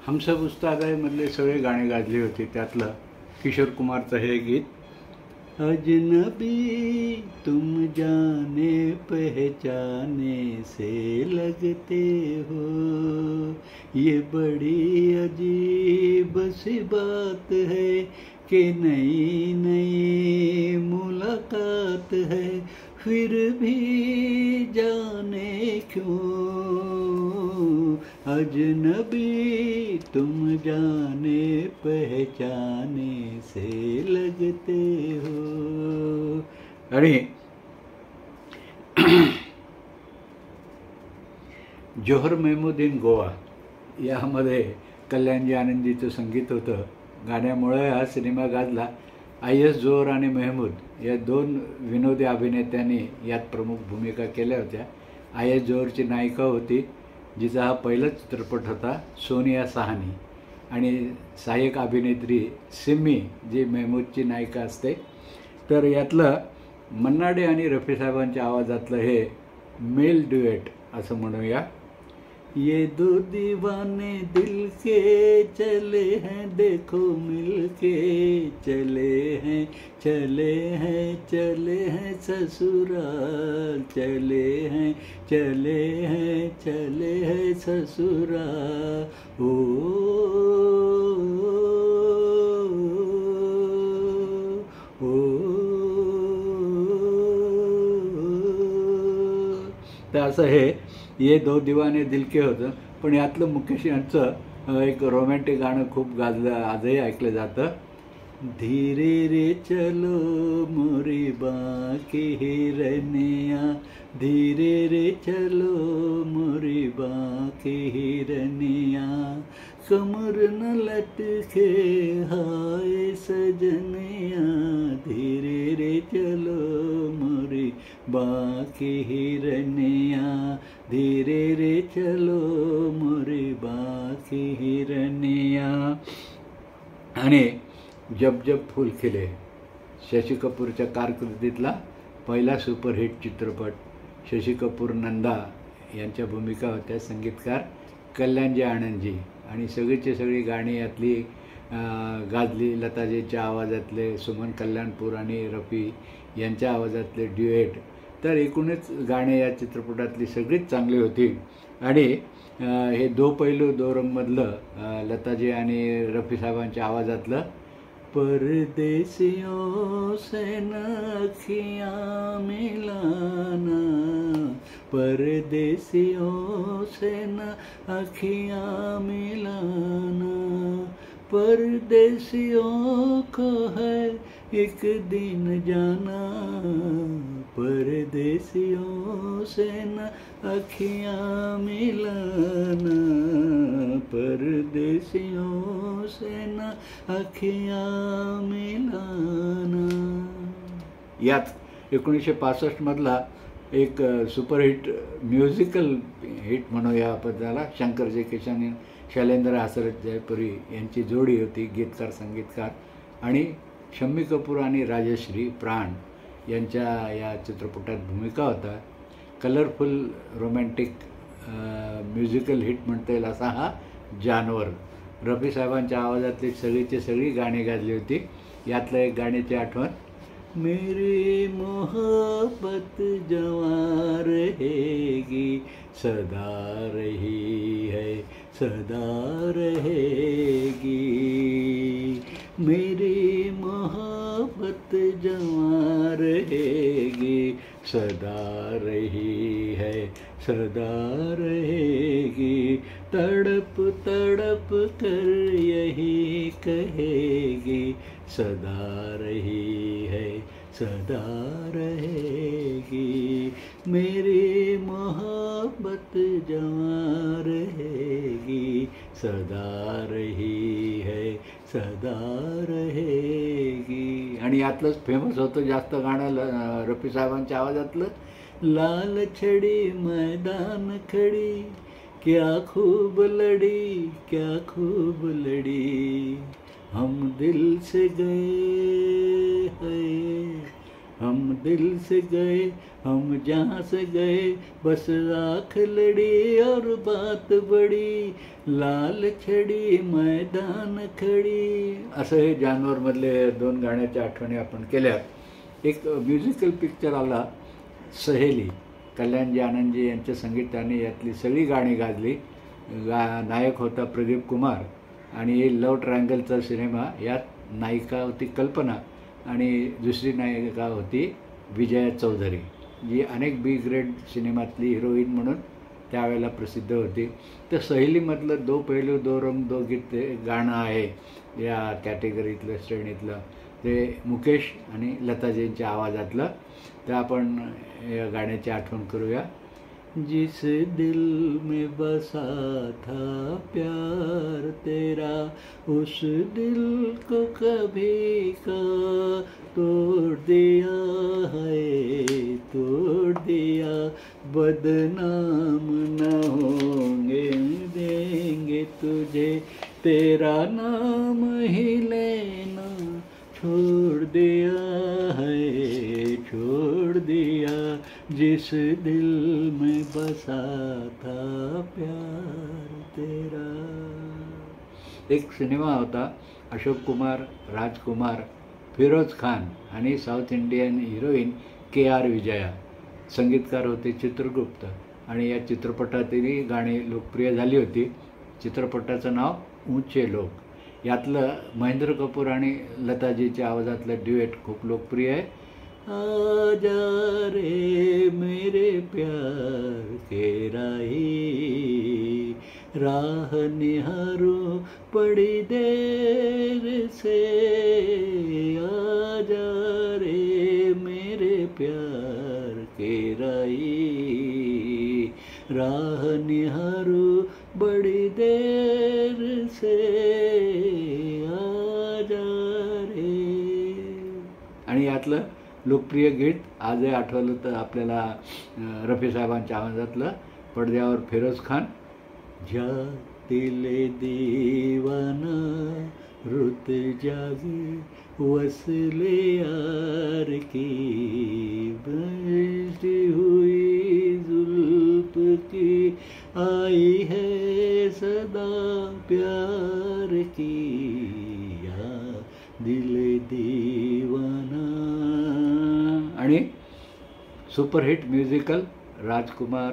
हम सब उस्ताद आहे मधले सगळे गाणे गाजले होते. त्यातलं किशोर कुमारचं हे गीत, अजनबी तुम जाने पहचाने से लगते हो, ये बड़ी अजीब सी बात है कि नई नई मुलाकात है, फिर भी जाने क्यों अजनबी तुम जाने पहचाने से लगते हो. आणि जोहर मेहमूद इन गोवा यामध्ये कल्याणजी आनंदजीचं संगीत होतं. गाण्यामुळे हा सिनेमा गाजला. IS जोहर आणि मेहमूद या दोन विनोदी अभिनेत्यांनी यात प्रमुख भूमिका केल्या होत्या. IS जोहरची नायिका होती, जिचा हा पहिलाच चित्रपट होता, सोनिया साहनी. आणि सहाय्यक अभिनेत्री सिम्मी जी मेहमूदची नायिका असते. तर यातलं मन्ना डे आणि रफी साहेबांच्या आवाजातलं हे मेल ड्युएट असं म्हणूया. ये दो दीवाने दिल के चले हैं, देखो मिल के चले हैं, चले हैं चले हैं ससुराल, चले हैं चले हैं चले हैं ससुराल. ओ तर असं हे ये दो दिवाने दिल के होतं. पण यातलं मुकेश यांचं एक रोमॅन्टिक गाणं खूप गाजलं, आजही ऐकलं जातं. धीरे रे चलो मोरी बाकी हिरनिया, धीरे रे चलो मोरी बाकी हिरनिया, कमर न लटके हाय सजनिया, धीरे रे चलो मोरी बाकी हिरनिया, धीरे रे चलो मोरी बाकी हिरनिया. आणि जब जब फूल खिले शशी कपूरच्या कारकिर्दीतला पहिला सुपरहिट चित्रपट. शशी कपूर, नंदा यांच्या भूमिका होत्या. संगीतकार कल्याणजी आनंदजी. आणि सगळीची सगळी गाणी यातली गाजली. लताजीच्या आवाजातले, सुमन कल्याणपूर आणि रफी यांच्या आवाजातले ड्युएट. तर एकूणच गाणे या चित्रपटातली सगळीच चांगली होती. आणि हे दो पैलू दो रंगमधलं लताजी आणि रफी साहेबांच्या आवाजातलं परदेसियों से न अखियाँ मिलाना, परदेसियों से न अखियाँ मिलाना, परदेसियों को है एक दिन जाना, परदेसियों से न अखियाँ मिलाना, परदेसियों से न अखियाँ मिलाना. यात 1965 मधला एक सुपरहिट म्युझिकल हिट म्हणूया आपण त्याला. शंकरजी किशन, शैलेंद्र हसरत जयपुरी यांची जोडी होती, गीतकार संगीतकार. आणि शम्मी कपूर आणि राजश्री प्राण यांच्या या चित्रपटात भूमिका होता. कलरफुल रोमॅन्टिक म्युझिकल हिट म्हणता येईल असा हा जानवर. रफी साहेबांच्या आवाजातली सगळीची सगळी गाणी गाजली होती. यातलं एक गाण्याची आठवण, मेरी मोहब्बत जवां रहेगी, सदा रही है सदा रहेगी, मेरी मोहब्बत जवां रहेगी, सदा रही है सदा रहेगी, तड़प तड़प कर यही कहेगी, सदा रही है सदा रहेगी, मेरी मोहब्बत जवां रहेगी, सदा रही है सदा रहेगी. आणि यातलंच फेमस होतं जास्त गाणं रफी साहेबांच्या आवाजातलं, लाल छड़ी मैदान खड़ी, क्या खूब लड़ी क्या खूब लड़ी, हम दिल से गए हैं हम दिल से गए हम जहाँ से गए, बस आँख लड़ी और बात बड़ी, लाल छडी मैदान खडी. असं हे जानवरमधले 2 गाण्याच्या आठवणी आपण केल्या. एक म्युझिकल पिक्चर आला सहेली, कल्याणजी आनंदजी यांच्या संगीताने यातली सगळी गाणी गाजली. नायक होता प्रदीप कुमार आणि लव ट्रायंगलचा सिनेमा. यात नायिका होती कल्पना आणि दुसरी नायिका होती विजया चौधरी, जी अनेक बी ग्रेड सिनेमातली हिरोईन म्हणून त्यावेळेला प्रसिद्ध होती. तर सहेलीमधलं दो पहलू दो रंग दो गीत गाणं आहे या कॅटेगरीतलं, श्रेणीतलं. ते मुकेश आणि लताजींच्या आवाजातलं. तर आपण या गाण्याची आठवण करूया. जिस दिल में बसा था प्यार तेरा, उस दिल को कभी का तोड़ दिया है, तोड़ दिया. बदनाम न होंगे देंगे तुझे, तेरा नाम ही लेना छोड़ दिया है, छोड़ दिया. जिस दिल में बसा था प्यार तेरा. एक सिनेमा होता, अशोक कुमार, राजकुमार, फिरोज खान आणि south Indian heroine KR Vijaya. संगीतकार होते चित्रगुप्त आणि या चित्रपटातही गाणी लोकप्रिय झाली होती. चित्रपटाचं नाव ऊंचे लोग. यातलं महेंद्र कपूर आणि लताजीच्या आवाजातलं ड्युएट खूप लोकप्रिय आहे. आजा रे मेरे प्यार के राही, राह निहारो पड़ी देर से, आजा रे मेरे प्यार के राही, राह निहारो बड़ी देर से, आजा रे. आणि यातलं लोकप्रिय गीत आजही आठवलं तर आपल्याला रफी साहेबांच्या आवाजातलं, पडद्यावर फिरोज खान. जा दिले दीवाना रुत जागी, वसले यार की बहती हुई जुल्फ की, आई है सदा प्यार की, या दिले दीवाना. आणि सुपरहिट म्युझिकल राजकुमार.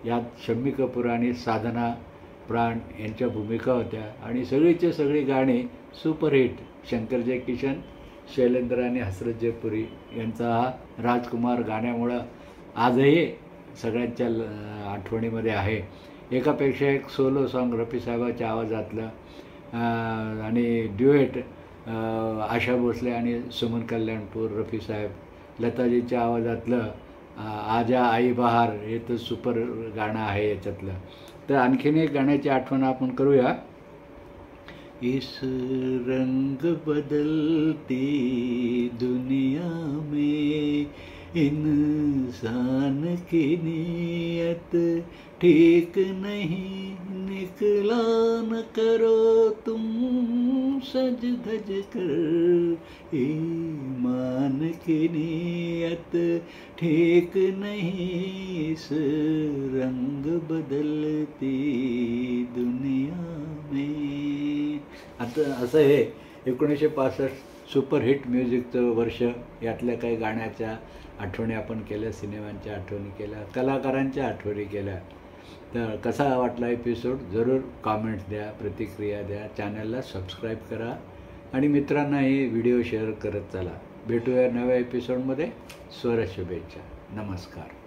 यात शम्मी कपूर आणि साधना प्राण यांच्या भूमिका होत्या आणि सगळीचे सगळी गाणी सुपरहिट. शंकर जयकिशन, शैलेंद्र आणि हसरत जयपुरी यांचा हा राजकुमार गाण्यामुळं आजही सगळ्यांच्या आठवणीमध्ये आहे. एकापेक्षा एक सोलो सॉन्ग रफी साहेबाच्या आवाजातलं आणि ड्युएट आशा भोसले आणि सुमन कल्याणपूर, रफी साहेब. लताजीच्या आवाजातलं आजा आई बहार हे तर सुपर गाणं आहे याच्यातलं. तर आणखीन एक गाण्याची आठवण आपण करूया. इस रंग बदलती दुनिया में इंसान की नीयत ठीक नहीं, निकला न करो तुम सज धज कर, ईमान की नीयत ठीक नहीं, इस रंग बदलती दुनिया में. आता असं हे 1965 सुपरहिट म्युझिकचं वर्ष. यातल्या काही गाण्याच्या आठवणी आपण केल्या, सिनेमांच्या आठवणी केल्या, कलाकारांच्या आठवणी केल्या. तर कसा वाटला एपिसोड जरूर कॉमेंट्स द्या, प्रतिक्रिया द्या. चॅनलला सबस्क्राईब करा आणि मित्रांनाही व्हिडिओ शेअर करत चला. भेटूया नव्या एपिसोडमध्ये. स्वर शुभेच्छा. नमस्कार.